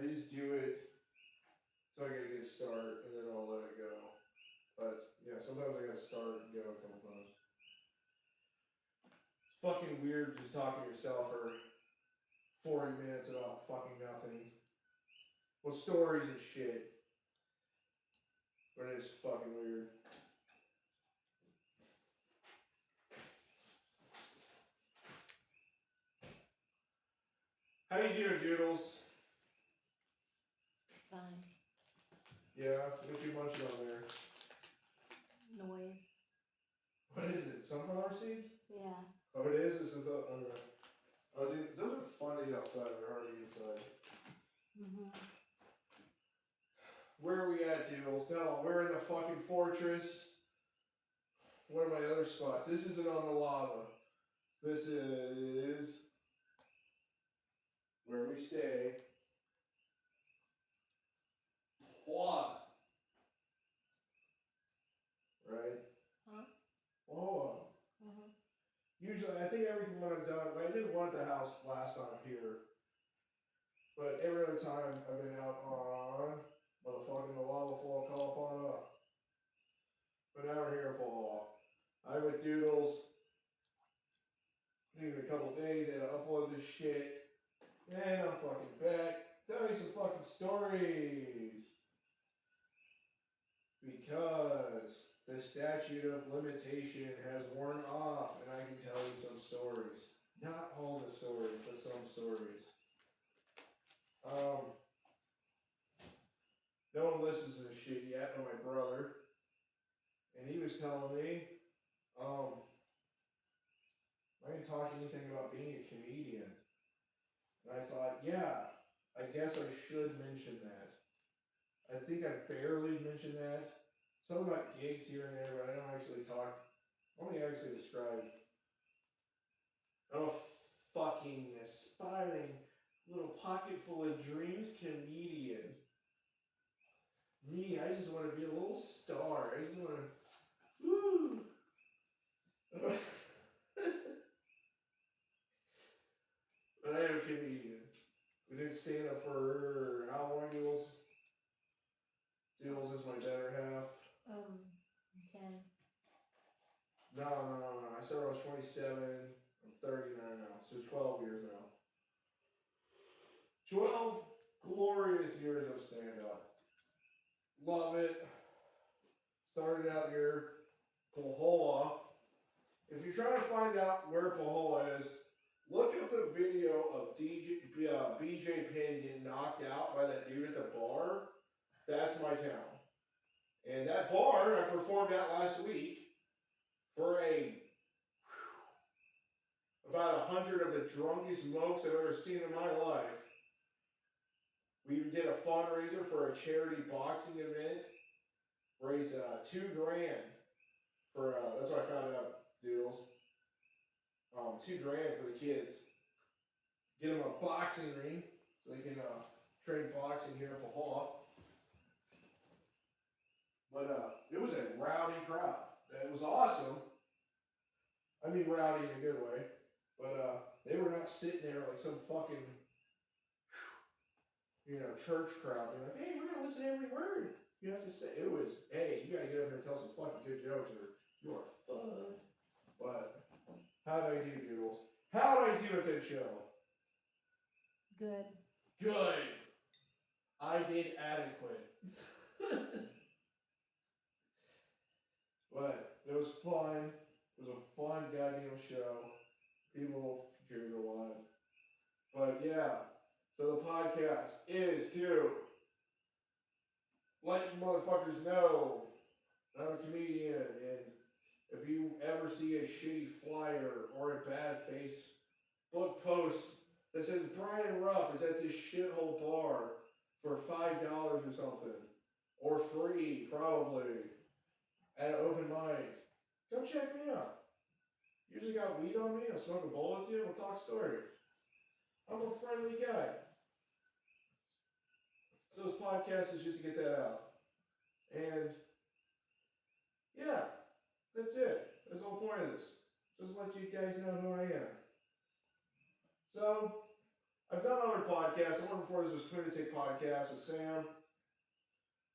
I just do it so I get a good start, and then I'll let it go. But yeah, sometimes I gotta start and go a couple times. It's fucking weird just talking to yourself for 40 minutes about fucking nothing. Well, stories and shit. But it's fucking weird. How you doing, Doodles? Fine. Yeah, what you munching on there? Noise. What is it? Sunflower seeds? Yeah. Oh, it is? This is the, those are fun to eat outside. They're hard to eat inside. Mm-hmm. Where are we at, Doodles? Tell them. We're in the fucking fortress. What are my other spots? This isn't on the lava. This is where we stay. What? Right? Huh? Oh. Uh-huh. Usually, I think everything when I'm done, I didn't want the house last time here. But every other time I've been out on motherfucking the lava flow, call upon up. But now we're here, Paul. I'm with Doodles. I think in a couple days, I gotta upload this shit. And I'm fucking back. Tell you some fucking stories. Because the statute of limitation has worn off, and I can tell you some stories. Not all the stories, but some stories. No one listens to this shit yet, but my brother. And he was telling me, I didn't talk anything about being a comedian. And I thought, yeah, I guess I should mention that. I think I barely mentioned that. Something about gigs here and there, but I don't actually talk. Only actually describe. I'm a fucking aspiring little pocket full of dreams comedian. Me, I just want to be a little star. I just want to, woo. But I am a comedian. We did stand up for how long, Jules? Jules is my better half. 10. No. I started when I was 27. I'm 39 now. So 12 years now. 12 glorious years of stand-up. Love it. Started out here, Pahoa. If you're trying to find out where Pahoa is, look up the video of BJ Penn getting knocked out by that dude at the bar. That's my town. And that bar I performed at last week for about 100 of the drunkest mokes I've ever seen in my life. We did a fundraiser for a charity boxing event. Raised $2,000 for that's what I found out, Deals. $2,000 for the kids. Get them a boxing ring so they can train boxing here in Pahoa. But it was a rowdy crowd. It was awesome. I mean rowdy in a good way. But they were not sitting there like some fucking, church crowd. They're like, hey, we're going to listen to every word you have to say. It was, hey, you got to get up here and tell some fucking good jokes or you are fun. But how did I do, Doodles? How did I do at that show? Good. Good. I did adequate. But it was fun. It was a fun goddamn show. People contributed a lot. But yeah, so the podcast is to let you motherfuckers know I'm a comedian, and if you ever see a shitty flyer or a bad Facebook post that says Brian Rupp is at this shithole bar for $5 or something, or free probably, at an open mic, come check me out. Usually got weed on me, I'll smoke a bowl with you, and we'll talk story. I'm a friendly guy. So this podcast is just to get that out. And yeah, that's it. That's the whole point of this. Just let you guys know who I am. So, I've done other podcasts. The one before this was Punitive Podcast with Sam,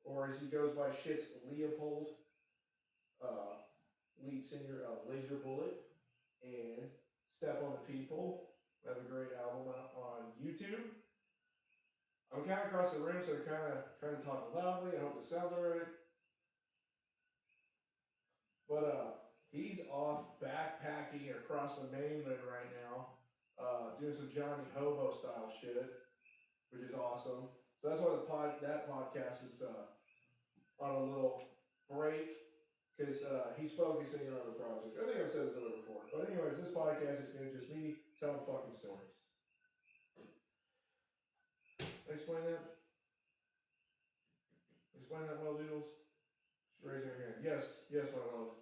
or as he goes by, Shit's Leopold, lead singer of Laser Bullet and Step on the People. We have a great album out on YouTube. I'm kind of across the room, so they're kind of trying to talk loudly. I hope this sounds alright. But he's off backpacking across the mainland right now, doing some Johnny Hobo style shit, which is awesome. So that's why that podcast is on a little break, because he's focusing on other projects. I think I've said this a little before. But anyways, this podcast is going to just me telling fucking stories. Explain that? Explain that, Well Doodles? Just raise your hand. Yes, my love.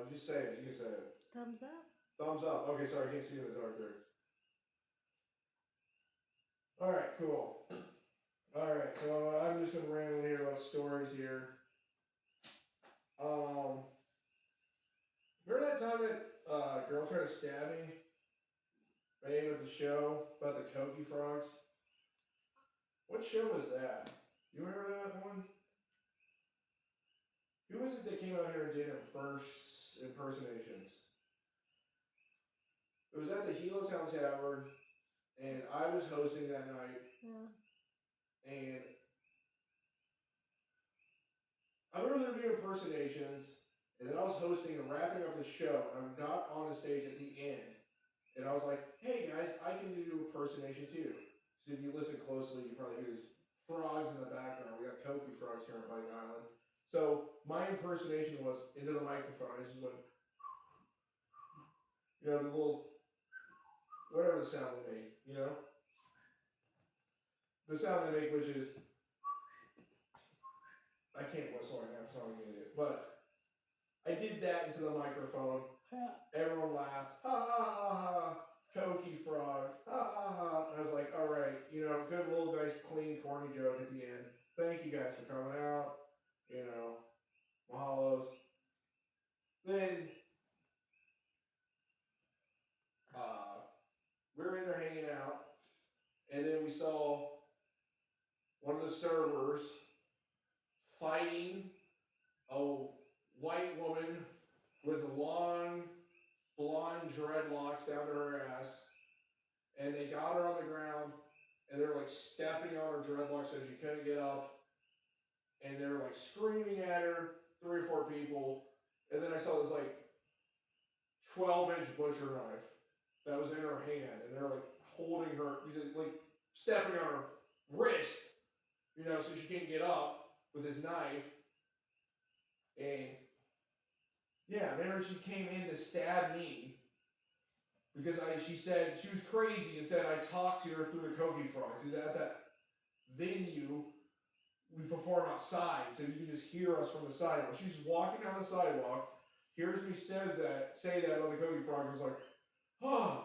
Just say it. You can say it. Thumbs up. Thumbs up. Okay, sorry, I can't see in the dark there. Alright, cool. Alright, so I'm just gonna ramble here about stories here. Remember that time that a girl tried to stab me? By the end of the show about the Koki frogs? What show was that? You remember that one? Who was it that came out here and did impersonations? It was at the Helotown Tavern, and I was hosting that night. Yeah. And I remember them doing impersonations, and then I was hosting and wrapping up the show, and I got on the stage at the end, and I was like, hey guys, I can do impersonation too. So if you listen closely, you probably hear these frogs in the background. We got Koki frogs here on Bike Island. So my impersonation was into the microphone. I just went, you know, the little, whatever the sound they make, you know? The sound they make, which is, I can't whistle right now, I'm sorry, I'm an idiot. But I did that into the microphone. Everyone laughed. Ha ha ha ha. Koki frog. Ha ha ha. And I was like, all right, you know, good little nice clean corny joke at the end. Thank you guys for coming out. You know, mahalos. Then we were in there hanging out, and then we saw one of the servers fighting a white woman with long blonde dreadlocks down to her ass, and they got her on the ground, and they were like stepping on her dreadlocks so she couldn't get up, and they were like screaming at her, 3 or 4 people, and then I saw this like 12-inch butcher knife that was in her hand, and they're like holding her, like stepping on her wrist, you know, so she can't get up with this knife. And yeah, remember she came in to stab me because she said she was crazy and said I talked to her through the Koki frogs. At that venue, we perform outside, so you can just hear us from the sidewalk. She's walking down the sidewalk, hears me say that about the Koki frogs. I was like, oh,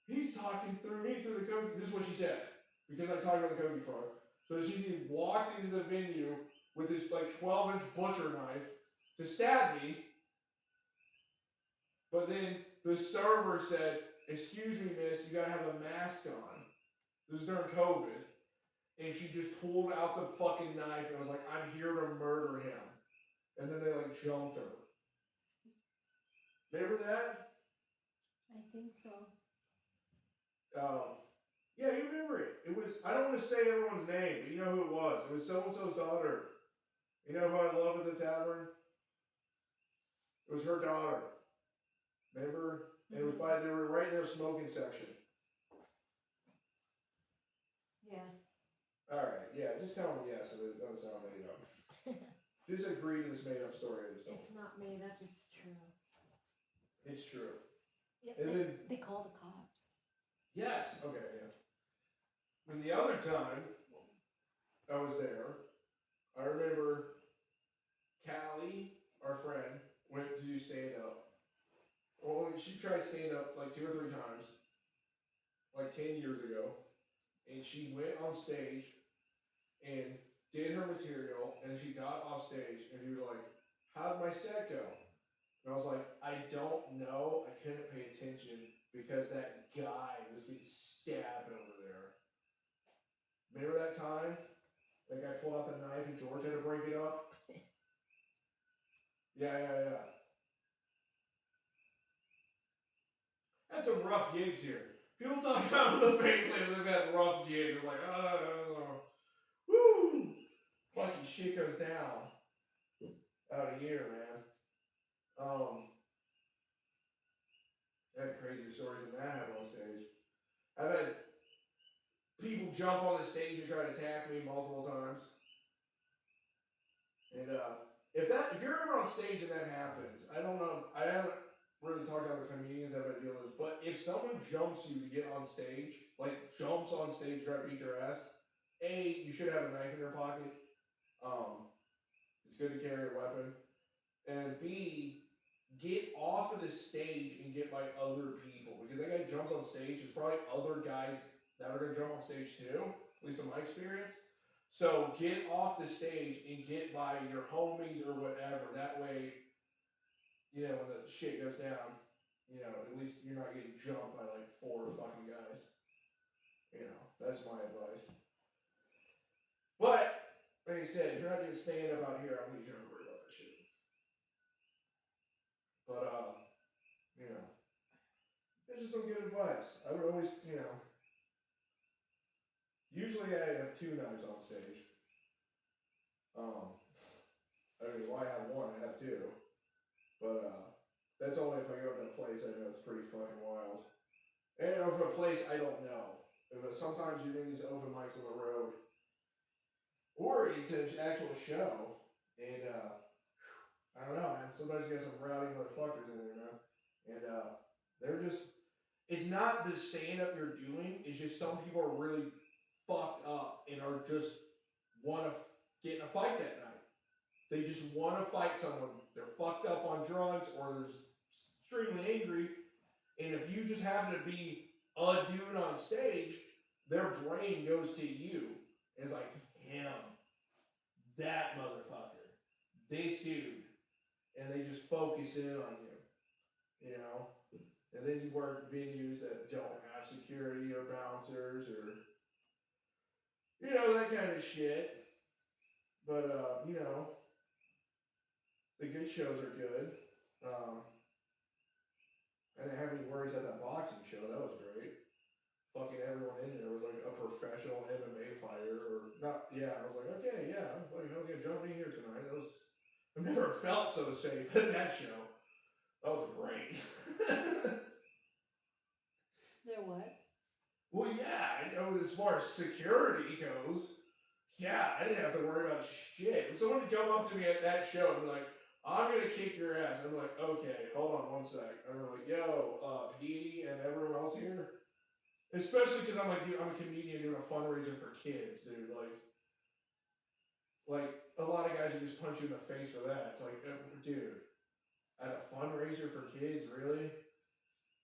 he's talking through me through the Koki. This is what she said, because I talked about the Koki frog. So she walked into the venue with this like 12-inch butcher knife to stab me. But then the server said, excuse me, miss, you gotta have a mask on. This is during COVID. And she just pulled out the fucking knife and was like, I'm here to murder him. And then they like jumped her. Remember that? I think so. Yeah, you remember it. It was, I don't want to say everyone's name, but you know who it was. It was so-and-so's daughter. You know who I love at the tavern? It was her daughter. Remember? And it was they were right in their smoking section. Yes. Alright, yeah, just tell them yes, so it doesn't sound made up. Just agree to this made up story. It's not made up, it's true. It's true. Yeah, And they call the cops. Yes, okay, yeah. And the other time I was there, I remember Callie, our friend, went to do stand-up. Well, she tried stand-up like 2 or 3 times, like 10 years ago. And she went on stage and did her material, and she got off stage, and she was like, how'd my set go? And I was like, I don't know. I couldn't pay attention because that guy was getting stabbed over there. Remember that time? That guy pulled out the knife and George had to break it up? Yeah. Had some rough gigs here. People talk about the fake label, they've got rough gigs. It's like, woo! Fucking shit goes down out of here, man. I had crazier stories than that happened on stage. I've had people jump on the stage and try to attack me multiple times. And if you're ever on stage and that happens, I don't know. I haven't really talked to other comedians that have deal with this, but if someone jumps you to get on stage, like jumps on stage to try to beat your ass, A, you should have a knife in your pocket. It's good to carry a weapon. And B, get off of the stage and get by other people. Because that guy jumps on stage, there's probably other guys that are going to jump on stage too, at least in my experience. So get off the stage and get by your homies or whatever. That way, when the shit goes down, at least you're not getting jumped by like 4 fucking guys. That's my advice. But, like I said, if you're not doing stand up out here, I don't think you're going to worry about that shit. But, it's just some good advice. I would always, usually I have 2 knives on stage. I have 1, I have 2. But, that's only if I go to a place I know it's pretty fucking wild. And if a place I don't know. If sometimes you're doing these open mics on the road, or it's an actual show, and I don't know, man. Sometimes you got some rowdy motherfuckers in there, man. And they're just, it's not the stand up you're doing, it's just some people are really fucked up and are just want to get in a fight that night. They just want to fight someone. They're fucked up on drugs or they're extremely angry. And if you just happen to be a dude on stage, their brain goes to you. And it's like, him, that motherfucker, this dude. And they just focus in on you, And then you work venues that don't have security or bouncers or, that kind of shit. But, the good shows are good. I didn't have any worries at that boxing show. That was great. Fucking everyone in there was like a professional MMA fighter, or not. Yeah, I was like, okay, yeah, I was gonna jump in here tonight. I've never felt so safe at that show. That was great. There was. Well, yeah, I know as far as security goes. Yeah, I didn't have to worry about shit. If someone would come up to me at that show and be like, I'm gonna kick your ass. I'm like, okay, hold on 1 sec. And I'm like, yo, Petey and everyone else here. Especially because I'm like, dude, I'm a comedian doing a fundraiser for kids, dude. Like a lot of guys would just punch you in the face for that. It's like, dude, at a fundraiser for kids, really?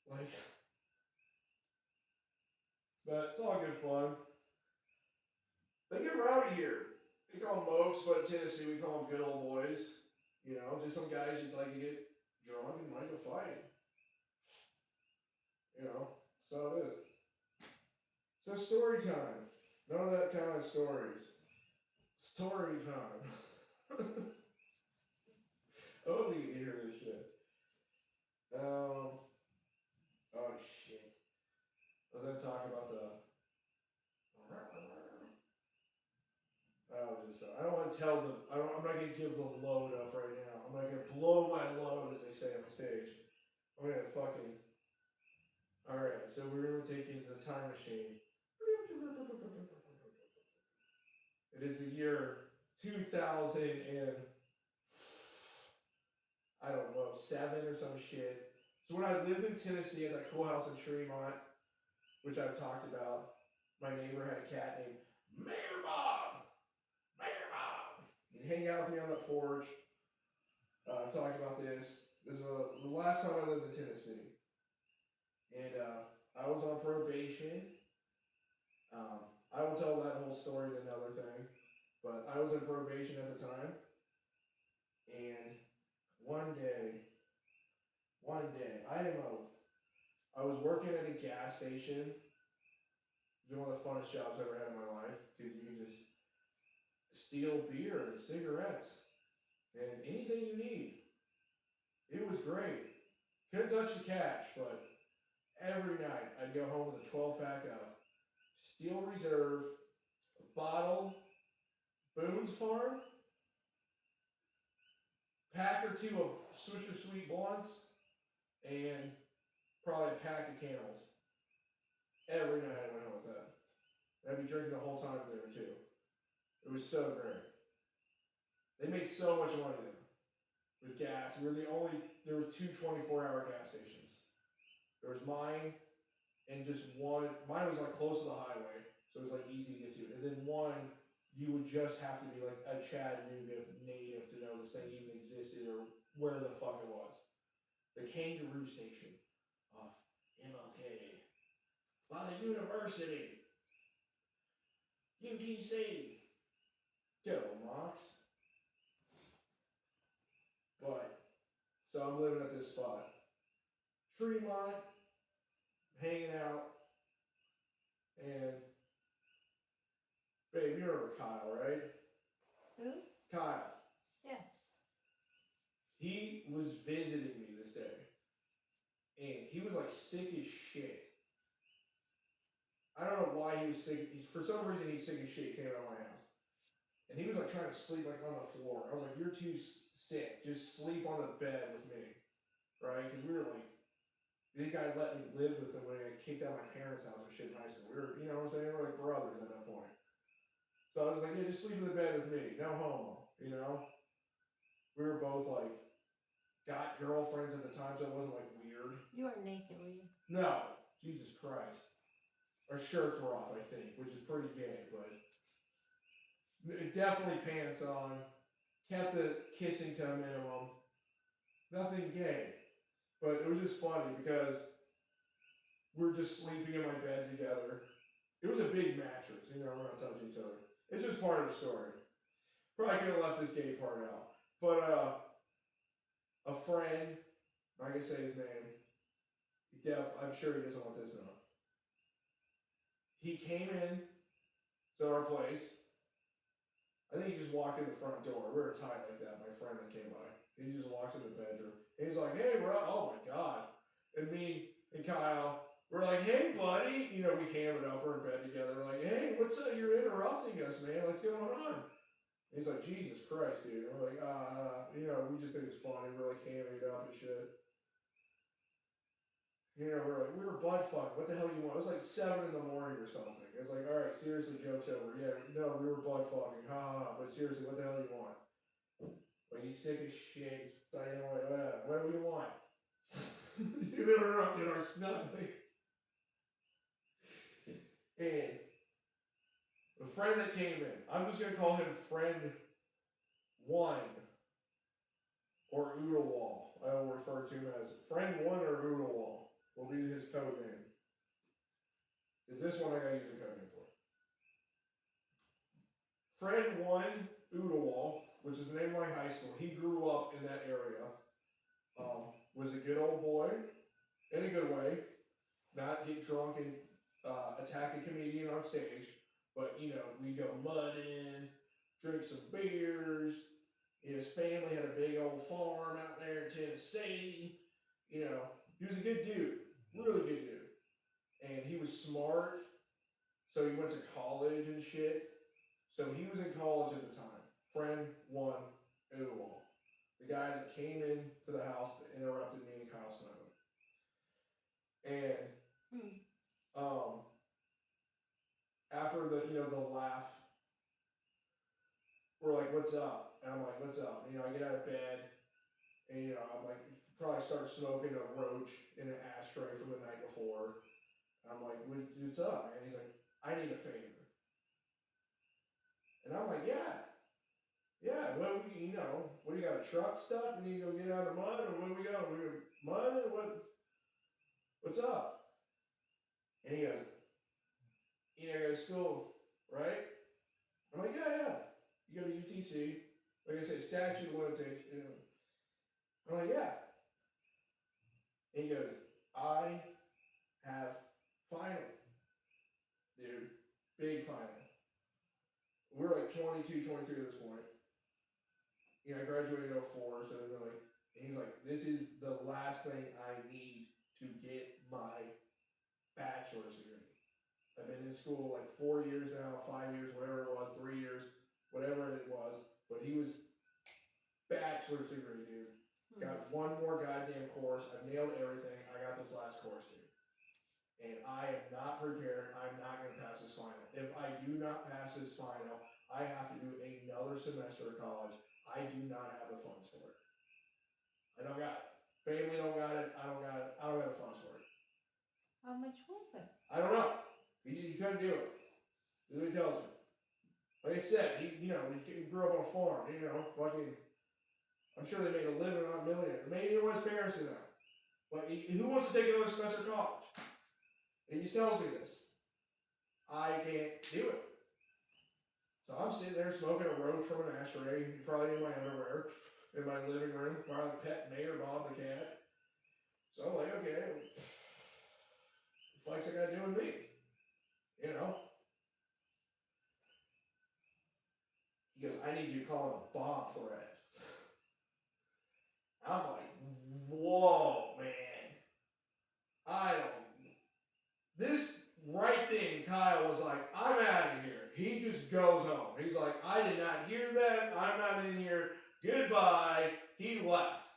Like, but it's all good fun. They get rowdy here. We call them mopes, but in Tennessee we call them good old boys. Just some guys just like to get drunk and like to fight. So it is. So story time. None of that kind of stories. Story time. I hope you can hear this shit. Oh shit. I was gonna talk about the. I don't want to tell them. I'm not gonna give the load up right now. I'm not gonna blow my load, as they say on stage. I'm gonna fucking. Alright, so we're gonna take you to the time machine. It is the year 2000 and I don't know, 7 or some shit. So when I lived in Tennessee at that cool house in Tremont, which I've talked about, my neighbor had a cat named Mayor Bob. Mayor Bob. He'd hang out with me on the porch. I've talked about this. This is the last time I lived in Tennessee. And I was on probation. I will tell that whole story in another thing. But I was in probation at the time. And one day, One day, I was working at a gas station. It was one of the funnest jobs I ever had in my life because you can just steal beer and cigarettes and anything you need. It was great. Couldn't touch the cash, but every night I'd go home with a 12-pack of Steel Reserve, a bottle, Boone's Farm, pack or two of Swisher Sweet Blunts, and probably a pack of Camels. Every night I went home with that. I'd be drinking the whole time there too. It was so great. They made so much money there with gas. There were two 24-hour gas stations. There was mine and just one. Mine was like close to the highway, so it was like easy to get to. And then one, you would just have to be like a Chattanooga native to know this thing even existed or where the fuck it was. The Kangaroo Station off MLK. By the University. UTC. Go, Mox. But, so I'm living at this spot. Tremont, hanging out, and, babe, you remember Kyle, right? Who? Kyle. Yeah. He was visiting me this day, and he was like sick as shit. I don't know why he was sick. For some reason, he's sick as shit. He came out of my house. And he was like trying to sleep like on the floor. I was like, you're too sick. Just sleep on the bed with me. Right? Because we were like, the guy let me live with him when I got kicked out of my parents' house and shit in high school. We were, you know what I'm saying? We were like brothers at that point. So I was like, yeah, just sleep in the bed with me. No homo. You know? We were both like, got girlfriends at the time, so it wasn't like weird. You weren't naked, were you? No. Jesus Christ. Our shirts were off, I think, which is pretty gay, but definitely pants on. Kept the kissing to a minimum. Nothing gay. But it was just funny because we're just sleeping in my bed together. It was a big mattress, you know, we're not touching each other. It's just part of the story. Probably could have left this gay part out. But a friend, I can say his name. I'm sure he doesn't want this known. He came in to our place. I think he just walked in the front door. We were tight like that, my friend that came by. He just walks in the bedroom. And he's like, hey, bro. Oh, my God. And me and Kyle, we're like, hey, buddy. You know, we hammed it up. We're in bed together. We're like, hey, what's up? You're interrupting us, man. What's going on? And he's like, Jesus Christ, dude. And we're like, you know, we just think it's funny. We're like hamming it up and shit. You know, we were butt fucking. What the hell you want? It was like 7 in the morning or something. It was like, all right, seriously, joke's over. Yeah, no, we were butt fucking. Ha ha ha. But seriously, what the hell you want? Like, he's sick as shit. He's like, what do we want? You interrupted our snuggling. And the friend that came in, I'm just going to call him friend 1 or Oodlewall. I will refer to him as friend 1 or Oodlewall. Will be his code name. Is this one I gotta use a code name for? Friend 1, Oodlewall, which is the name of my high school. He grew up in that area. Was a good old boy, in a good way. Not get drunk and attack a comedian on stage, but you know, we go mudding, drink some beers. His family had a big old farm out there in Tennessee. You know, he was a good dude. Really good dude. And he was smart, so he went to college and shit. So he was in college at the time. Friend 1, Oodlewall. The guy that came in to the house that interrupted me and Kyle Snyder. And after the laugh, we're like, what's up? And I'm like, what's up? And, I get out of bed, and I'm like, probably start smoking a roach in an ashtray from the night before. I'm like, what's up, man? He's like, I need a favor. And I'm like, yeah, what do you got, a truck stuck? We need to go get out of the mud, or what do we got? We mud, or what's up? And he goes, I go to school, right? I'm like, yeah. You go to UTC. Like I said, statute of limitations. I'm like, yeah. And he goes, I have final, dude, big final. We're like 22, 23 at this point. You know, I graduated in 04, so they're like, and he's like, this is the last thing I need to get my bachelor's degree. I've been in school like 4 years now, 5 years, whatever it was, 3 years, whatever it was. But he was bachelor's degree, dude. Got one more goddamn course. I've nailed everything. I got this last course, dude. And I am not prepared. I'm not going to pass this final. If I do not pass this final, I have to do another semester of college. I do not have the funds for it. I don't got it. Family don't got it. I don't got it. I don't have the funds for it. How much was it? I don't know. He couldn't do it. That's what he tells me. Like I said, he grew up on a farm. Fucking. I'm sure they made a living on a millionaire. Maybe he don't want his parents to know. But who wants to take another semester of college? And he tells me this. I can't do it. So I'm sitting there smoking a roach from an ashtray, probably in my underwear, in my living room, probably pet Mayor Bob the cat. So I'm like, okay, what the fuck's I got to do with me? He goes, I need you to call it a bomb threat. I'm like, whoa, man. This right thing, Kyle was like, I'm out of here. He just goes home. He's like, I did not hear that. I'm not in here. Goodbye. He left.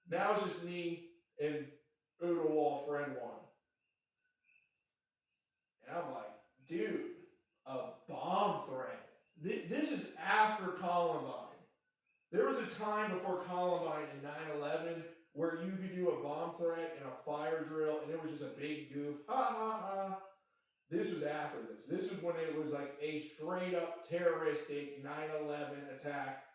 Now it's just me and Oodlewall friend one. And I'm like, dude, a bomb threat. This is after Columbine. There was a time before Columbine in 9/11 where you could do a bomb threat and a fire drill, and it was just a big goof. Ha ha ha. This was after this. This was when it was like a straight up terroristic 9/11 attack.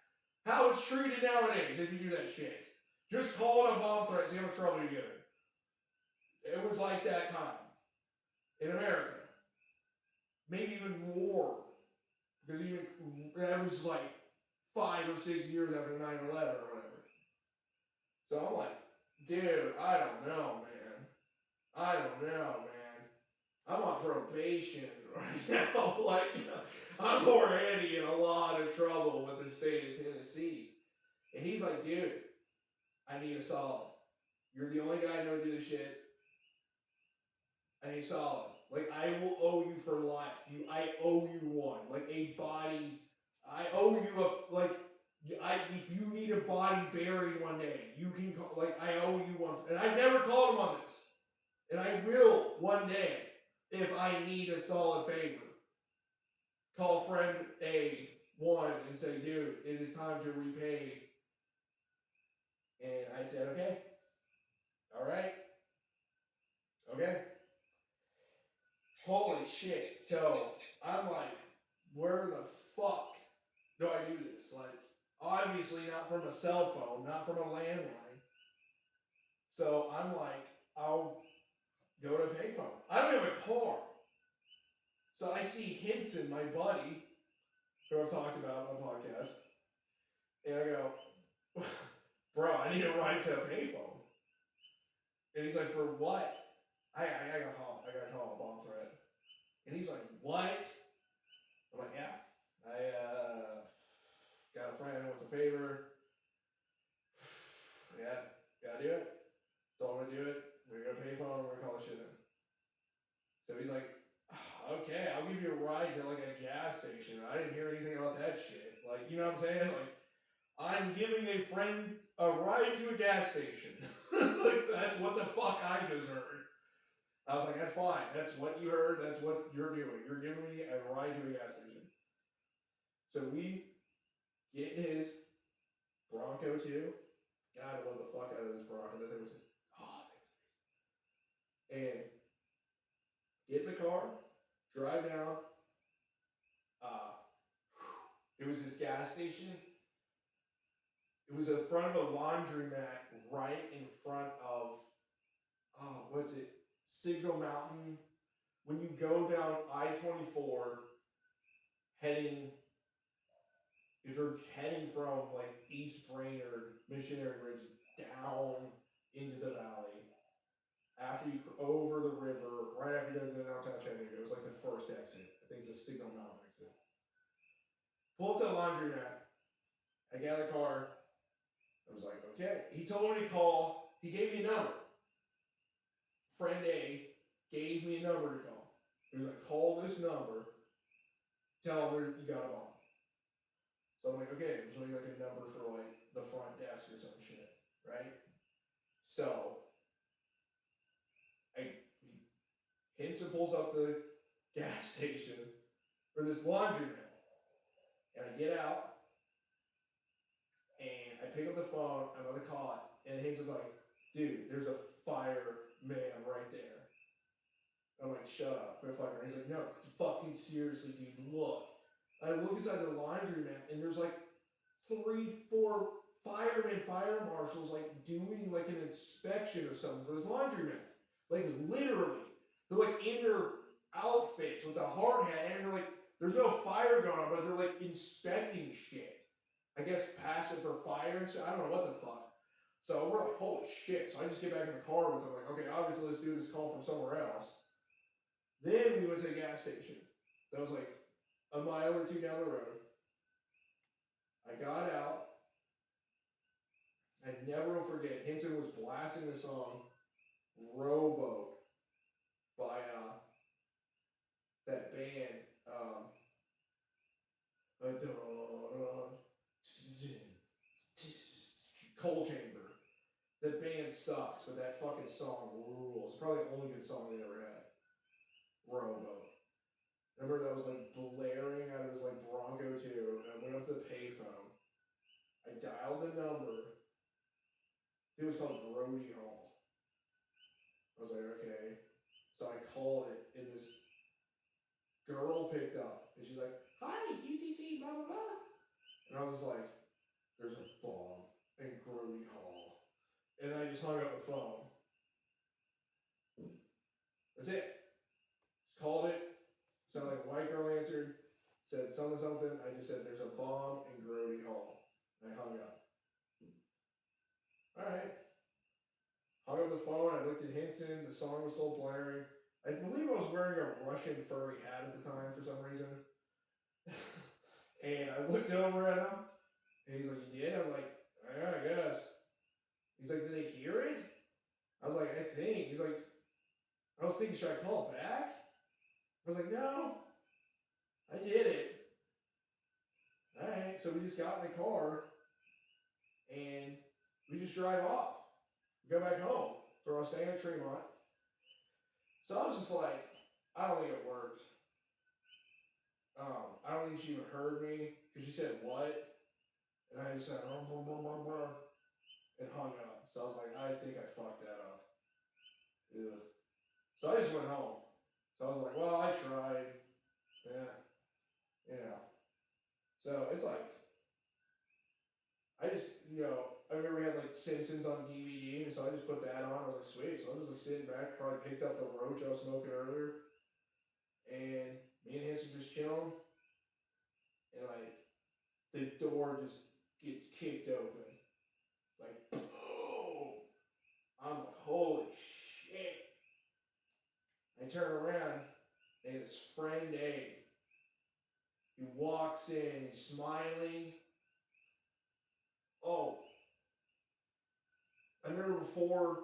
How it's treated nowadays if you do that shit. Just call it a bomb threat, see how much trouble you get in. It was like that time in America. Maybe even more. Because that was like 5 or 6 years after 9/11 or whatever. So I'm like, dude, I don't know, man. I'm on probation right now. Like, I'm already in a lot of trouble with the state of Tennessee. And he's like, dude, I need a solid. You're the only guy I know to do this shit. I need a solid. Like, I will owe you for life. I owe you one. Like, a body. I owe you if you need a body buried one day, you can call, like, I owe you one. And I never called him on this. And I will one day if I need a solid favor. Call friend A1 and say, dude, it is time to repay. And I said, okay. All right. Okay. Holy shit. So I'm like, where the fuck do I do this? Like, obviously not from a cell phone, not from a landline. So I'm like, I'll go to a payphone. I don't have a car. So I see Hinson, my buddy, who I've talked about on the podcast, and I go, bro, I need a ride to a payphone. And he's like, for what? I got call a bomb threat. And he's like, what? I'm like, yeah. I got a friend who wants a favor. Yeah, gotta do it. So I'm gonna do it. We're gonna pay phone. We're gonna call the shit in. So he's like, okay, I'll give you a ride to like a gas station. I didn't hear anything about that shit. Like, you know what I'm saying? Like, I'm giving a friend a ride to a gas station. Like, that's what the fuck I just heard. I was like, that's fine. That's what you heard. That's what you're doing. You're giving me a ride to a gas station. So we get in his Bronco too. God, I love the fuck out of this Bronco. That thing was amazing. And get in the car, drive down. It was this gas station. It was in front of a laundromat right in front of, Signal Mountain. When you go down I-24, if you're heading from like East Brainerd, Missionary Ridge down into the valley, after you over the river, right after you go to downtown Chattanooga. It was like the first exit. I think it's a Signal Mountain exit. Pull up to the laundromat. I get out of the car. I was like, okay. He told me to call. He gave me a number. Friend A gave me a number to call. He was like, call this number. Tell him where you got a bomb. So I'm like, okay, it was like a number for like the front desk or some shit, right? So Henson pulls up the gas station for this laundromat, and I get out and I pick up the phone. I'm gonna call it, and Henson's like, dude, there's a fireman right there. I'm like, shut up, quit fucking around. He's like, no, fucking seriously, dude, look. I look inside the laundromat, and there's like 3, 4 firemen, fire marshals, like doing like an inspection or something for this laundromat. Like literally, they're like in their outfits with a hard hat, and they're like, there's no fire going on, but they're like inspecting shit. I guess passing for fire and stuff. I don't know what the fuck. So we're like, holy shit. So I just get back in the car with them, like, okay, obviously let's do this call from somewhere else. Then we went to the gas station. That was like a mile or two down the road. I got out. I never will forget, Hinton was blasting the song Rowboat by that band, Coal Chamber. That band sucks, but that fucking song rules. It's probably the only good song they ever had. Rowboat. Remember that was like blaring out of his like Bronco 2, and I went up to the payphone. I dialed the number. I think it was called Grody Hall. I was like, okay. So I called it, and this girl picked up, and she's like, hi, UTC, blah, blah, blah. And I was just like, there's a bomb in Grody Hall. And I just hung up the phone. That's it. Just called it. Sounded like a white girl answered. Said something, something. I just said, there's a bomb in Grody Hall. And I hung up. Alright. Hung up the phone. I looked at Henson. The song was still blaring. I believe I was wearing a Russian furry hat at the time for some reason. And I looked over at him. And he's like, you did? I was like, yeah, I guess. He's like, did they hear it? I was like, I think. He's like, I was thinking, should I call back? I was like, no. I did it. Alright, so we just got in the car. And we just drive off. We go back home. So I was staying at Tremont. So I was just like, I don't think it worked. I don't think she even heard me. Because she said, what? And I just said, and hung up. So I was like, I think I fucked that up. Ugh. So I just went home. So I was like, well, I tried. Yeah. You know. So it's like, I just, I remember we had like Simpsons on DVD, and so I just put that on. I was like, sweet. So I was just like sitting back, probably picked up the roach I was smoking earlier. And me and Hanson just chilling. And like, the door just gets kicked open. Like, boom. I'm like, holy shit. I turn around, and it's friend A. He walks in, he's smiling. Oh, I remember before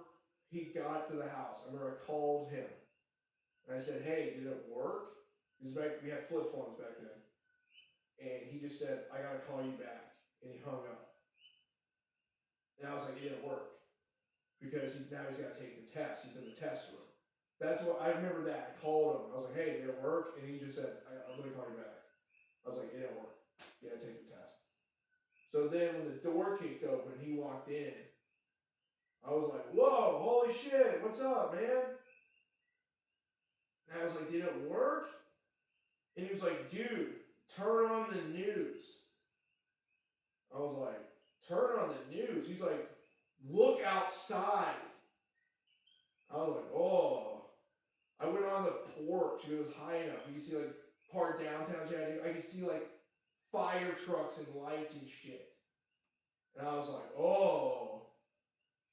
he got to the house, I remember I called him. And I said, hey, did it work? He was back, we had flip phones back then. And he just said, I gotta call you back. And he hung up. And I was like, it didn't work. Because now he's gotta take the test. He's in the test room. That's what, I remember that. I called him. I was like, hey, did it work? And he just said, I'm gonna call you back. I was like, it didn't work. You gotta take the test. So then when the door kicked open, he walked in. I was like, whoa, holy shit, what's up, man? And I was like, did it work? And he was like, dude, turn on the news. I was like, turn on the news? He's like, look outside. I was like, oh. I went on the porch. It was high enough. You can see like part downtown Chattanooga. I could see like fire trucks and lights and shit. And I was like, oh.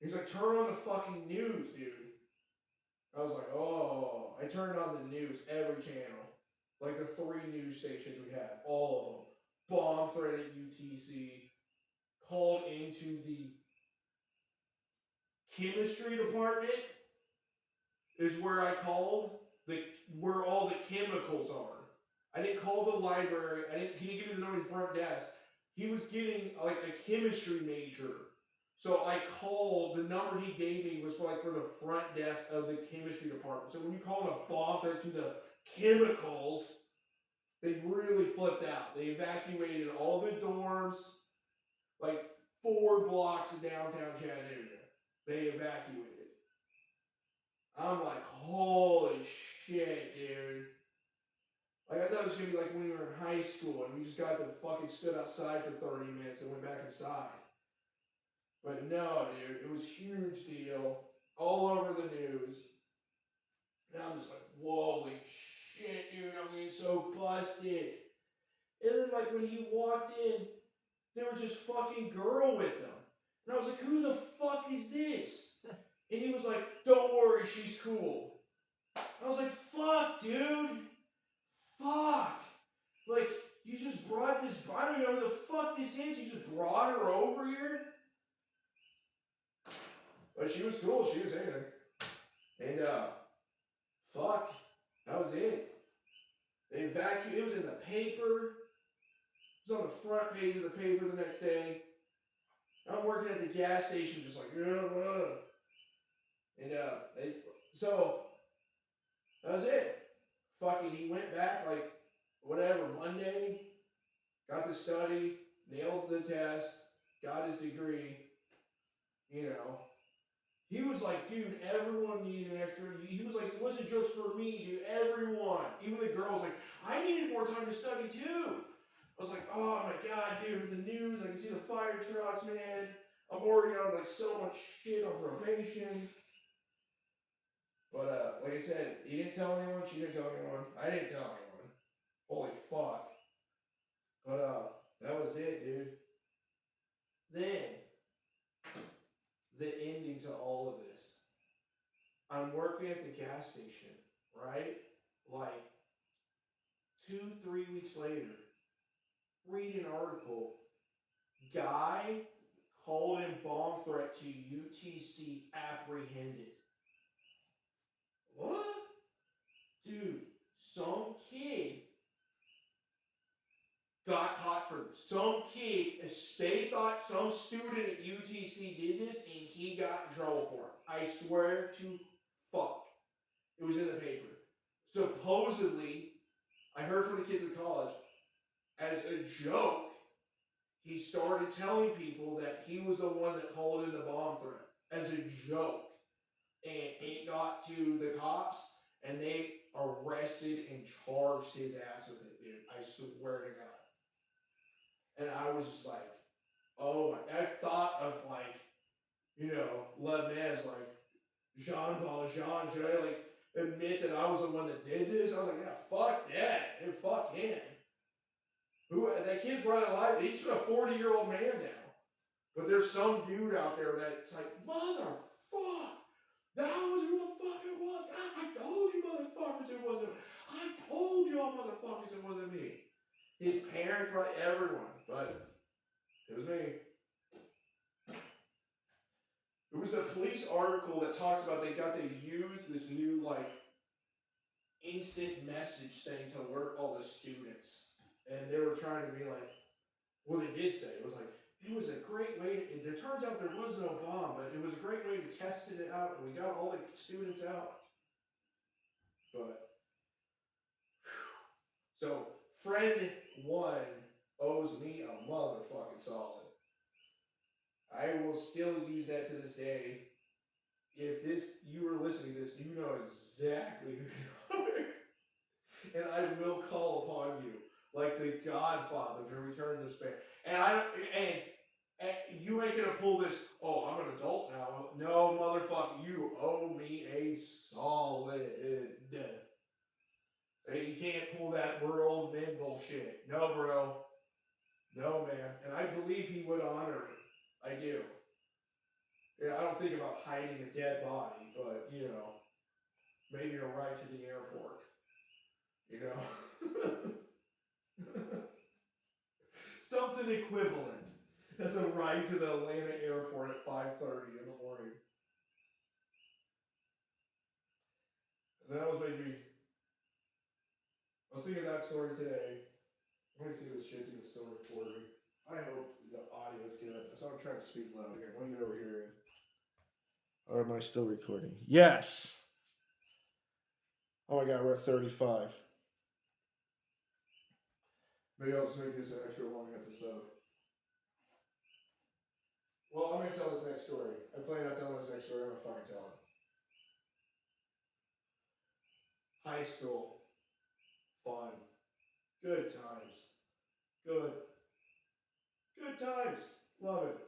He's like, turn on the fucking news, dude. I was like, oh. I turned on the news, every channel. Like the 3 news stations we had, all of them. Bomb threat at UTC. Called into the chemistry department is where I called, where all the chemicals are. I didn't call the library. He didn't give me the number of the front desk. He was getting like a chemistry major. So I called, the number he gave me was for the front desk of the chemistry department. So when you call a bomb threat to the chemicals, they really flipped out. They evacuated all the dorms, like 4 blocks of downtown Chattanooga. They evacuated. I'm like, holy shit, dude. Like, I thought it was gonna be like when we were in high school and we just got to fucking stood outside for 30 minutes and went back inside. But no, dude, it was a huge deal. All over the news. And I'm just like, holy shit, dude, I'm getting so busted. And then, like, when he walked in, there was this fucking girl with him. And I was like, who the fuck is this? And he was like, don't worry, she's cool. I was like, fuck, dude. Fuck. Like, you just brought this, I don't know who the fuck this is. You just brought her over here. But she was cool. She was in there. And, fuck. That was it. They evacuated. It was in the paper. It was on the front page of the paper the next day. I'm working at the gas station just like, and, so, that was it. Fucking, he went back like, whatever, Monday, got the study, nailed the test, got his degree, you know. He was like, dude, everyone needed an extra. He was like, it wasn't just for me, dude, everyone. Even the girls, like, I needed more time to study too. I was like, oh my god, dude, the news, I can see the fire trucks, man. I'm already on like so much shit on probation. But like I said, he didn't tell anyone, she didn't tell anyone, I didn't tell anyone. Holy fuck. But that was it, dude. Then the ending to all of this. I'm working at the gas station, right? Like 2-3 weeks later, read an article. Guy called in bomb threat to UTC apprehended. What? Dude, some kid got caught for this. Some kid, they thought some student at UTC did this and he got in trouble for it. I swear to fuck. It was in the paper. Supposedly, I heard from the kids at college, as a joke, he started telling people that he was the one that called in the bomb threat. As a joke. And it got to the cops, and they arrested and charged his ass with it, dude. I swear to God. And I was just like, oh my, I thought of like, you know, Lebanese, like, Jean Valjean, should I like admit that I was the one that did this? I was like, yeah, fuck that. And fuck him. That kid's running alive. He's a 40-year-old man now. But there's some dude out there that's like, motherfuck. That was who the fuck it was. I told you motherfuckers it wasn't. I told y'all motherfuckers it wasn't me. His parents, probably everyone. But it was me. There was a police article that talks about they got to use this new, like, instant message thing to alert all the students. And they were trying to be like, well, they did say, it was like, it was a great way to, it turns out there was no bomb, but it was a great way to test it out, and we got all the students out. But, so, friend 1 owes me a motherfucking solid. I will still use that to this day. If you were listening to this, you know exactly who you are. And I will call upon you, like the Godfather, to return this man. And you ain't gonna pull this, oh, I'm an adult now. No, motherfucker, you owe me a solid. You can't pull that we're old men bullshit. No, bro. No, man. And I believe he would honor it. I do. Yeah, I don't think about hiding a dead body, but, you know. maybe a ride to the airport. You know? Something equivalent as a ride to the Atlanta airport at 5:30 in the morning. And that was maybe, I was thinking of that story today. Let me see if this shit's even still recording. I hope the audio is good. So I'm trying to speak loud here. Let me get over here. Or am I still recording? Yes! Oh my god, we're at 35. Maybe I'll just make this an extra long episode. Well, I'm going to tell this next story. I plan on telling this next story. I'm going to fucking tell it. High school. Fun. Good times. Good. Good times. Love it.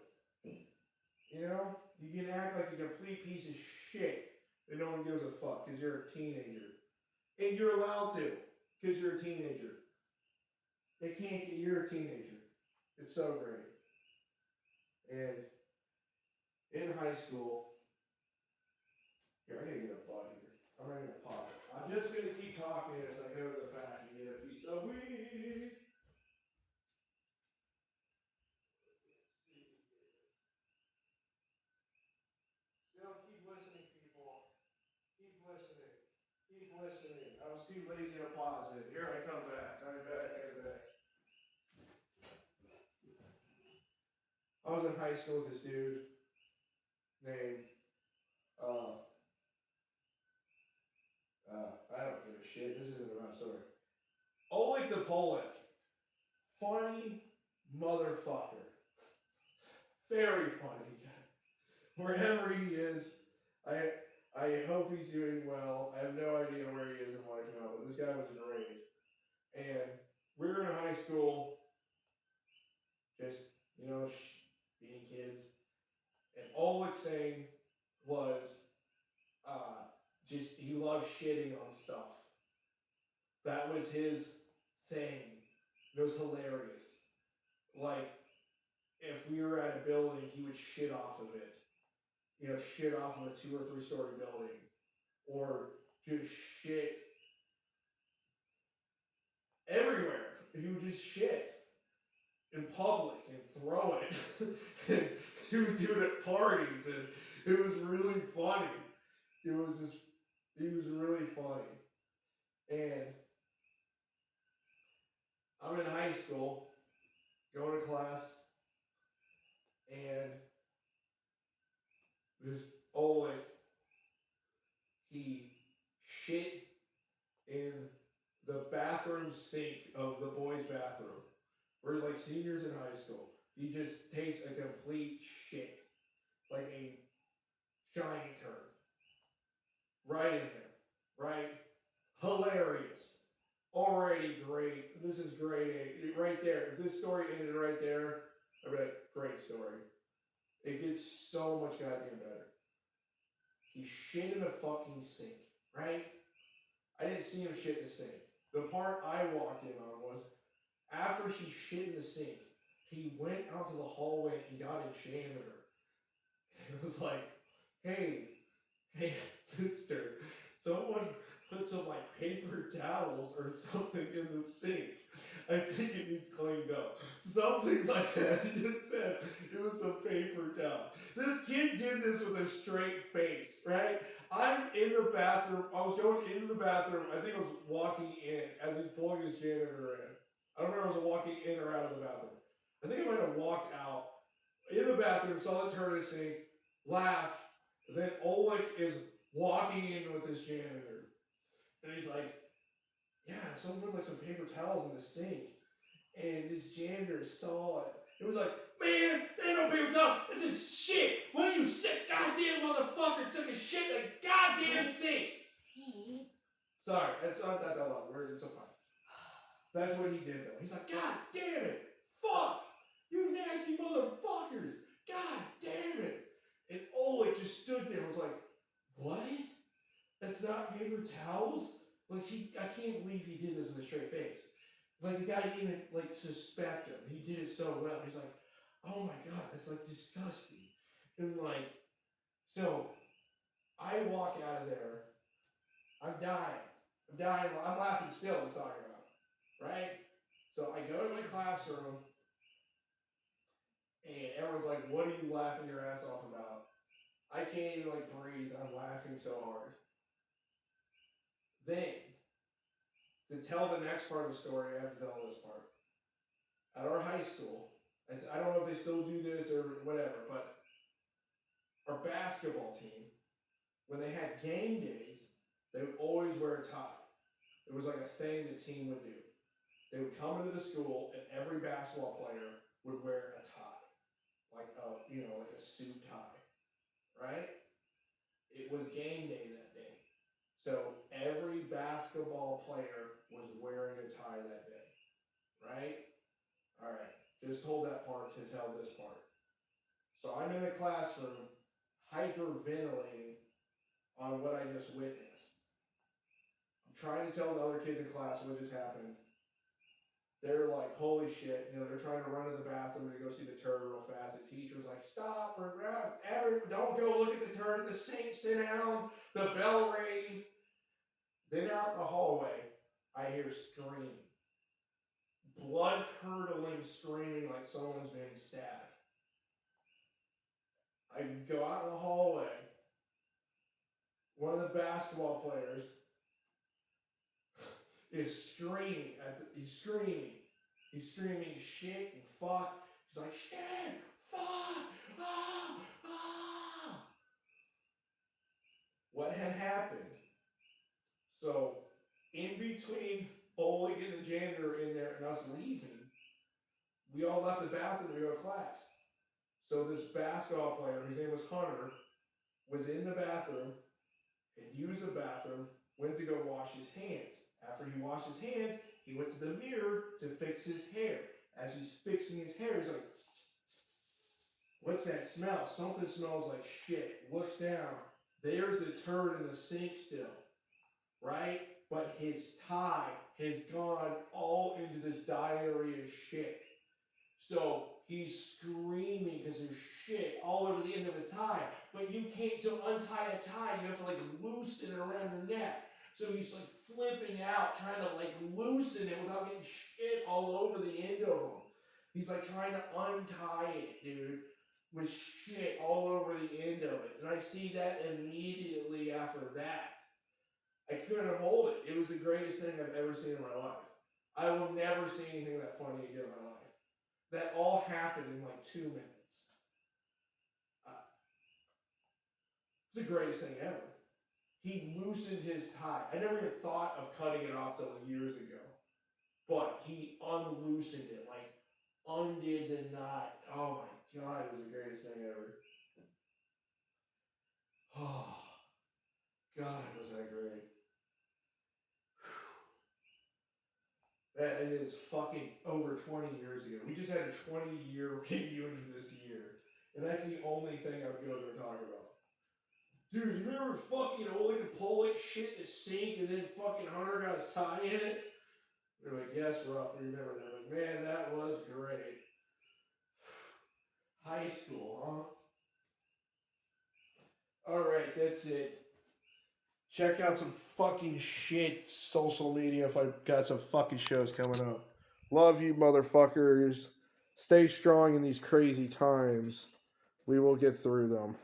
You know? You can act like a complete piece of shit and no one gives a fuck because you're a teenager. And you're allowed to because you're a teenager. They can't get, you're a teenager. It's so great. And in high school, here, I gotta get a butt here. I'm ready to pop it. I'm just gonna keep talking as I go to the back and get a piece of weed. Still keep listening, people. Keep listening. Keep listening. I was too lazy to pause it. Here I come back. I'm back. I'm back. I was in high school with this dude named, I don't give a shit. This isn't about story. Oleg the Polak. Funny motherfucker. Very funny. Wherever he is, I hope he's doing well. I have no idea where he is in life now, but this guy was great. And we were in high school, just, being kids. And all it's saying was, just, he loved shitting on stuff. That was his thing. It was hilarious. Like, if we were at a building, he would shit off of it. Shit off of a 2 or 3 story building. Or just shit everywhere. He would just shit in public and throw it. And he would do it at parties, and it was really funny. It was really funny. And I'm in high school, going to class, and this Oleg, he shit in the bathroom sink of the boys' bathroom. We're like seniors in high school. He just takes a complete shit. Like a giant turd. Right in there. Right? Hilarious. Already great. This is great. Right there. If this story ended right there, I'd be like, great story. It gets so much goddamn better. He shit in a fucking sink. Right? I didn't see him shit in the sink. The part I walked in on was after he shit in the sink, he went out to the hallway and got a janitor. It was like, hey, mister, someone put some like paper towels or something in the sink. I think it needs cleaned up. Something like that. He just said it was some paper towel. This kid did this with a straight face, right? I'm in the bathroom. I was going into the bathroom. I think I was walking in as he's pulling his janitor in. I don't remember if I was walking in or out of the bathroom. I think I might have walked out in the bathroom, saw the turd in the sink, laughed. Then Oleg is walking in with his janitor. And he's like, yeah, someone put like some paper towels in the sink. And this janitor saw it. It was like, man, there ain't no paper towel. It's a shit. What are you sick? Goddamn motherfucker took a shit in a goddamn sink. Sorry, that's not that loud. It's so fine. That's what he did though. He's like, God damn it. Fuck. You nasty motherfuckers. God damn it. And Oleg just stood there and was like, what? That's not paper towels? Like, I can't believe he did this with a straight face. Like, the guy didn't even, like, suspect him. He did it so well. He's like, oh my god, that's, like, disgusting. And, like, so, I walk out of there, I'm dying. I'm dying. I'm laughing still. I'm talking about, right? So I go to my classroom, and everyone's like, "What are you laughing your ass off about?" I can't even like breathe. I'm laughing so hard. Then, to tell the next part of the story, I have to tell this part. At our high school, I don't know if they still do this or whatever, but our basketball team, when they had game days, they would always wear a tie. It was like a thing the team would do. They would come into the school, and every basketball player would wear a tie, like like a suit tie, right? It was game day that day, so every basketball player was wearing a tie that day, right? All right, just hold that part to tell this part. So I'm in the classroom, hyperventilating on what I just witnessed. I'm trying to tell the other kids in class what just happened. They're like, holy shit, they're trying to run to the bathroom to go see the turd real fast. The teacher's like, stop, don't go look at the turd, the sink, sit down, the bell rang. Then out in the hallway, I hear screaming. Blood curdling screaming like someone's being stabbed. I go out in the hallway. One of the basketball players is screaming. He's screaming. He's screaming shit and fuck. He's like, shit, fuck, ah, ah. What had happened? So, in between Boligan and janitor in there and us leaving, we all left the bathroom to go to class. So this basketball player, whose name was Hunter, was in the bathroom, had used the bathroom, went to go wash his hands. After he washed his hands, he went to the mirror to fix his hair. As he's fixing his hair, he's like, what's that smell? Something smells like shit. Looks down. There's the turd in the sink still, right? But his tie has gone all into this diarrhea shit. So he's screaming because there's shit all over the end of his tie. But you can't, to untie a tie, you have to like loosen it around your neck. So he's like flipping out, trying to like loosen it without getting shit all over the end of him. He's like trying to untie it, dude, with shit all over the end of it. And I see that immediately after that. I couldn't hold it. It was the greatest thing I've ever seen in my life. I will never see anything that funny again in my life. That all happened in like 2 minutes. It's the greatest thing ever. He loosened his tie. I never even thought of cutting it off till years ago. But he unloosened it, like undid the knot. Oh my God, it was the greatest thing ever. Oh, God, was that great. That is fucking over 20 years ago. We just had a 20-year reunion this year. And that's the only thing I would go there and talk about. Dude, you remember fucking Oleg and Pollock shit in the sink and then fucking Hunter got his tie in it? They're like, yes, Ruff, we remember that. Like, man, that was great. High school, huh? Alright, that's it. Check out some fucking shit social media if I've got some fucking shows coming up. Love you, motherfuckers. Stay strong in these crazy times. We will get through them.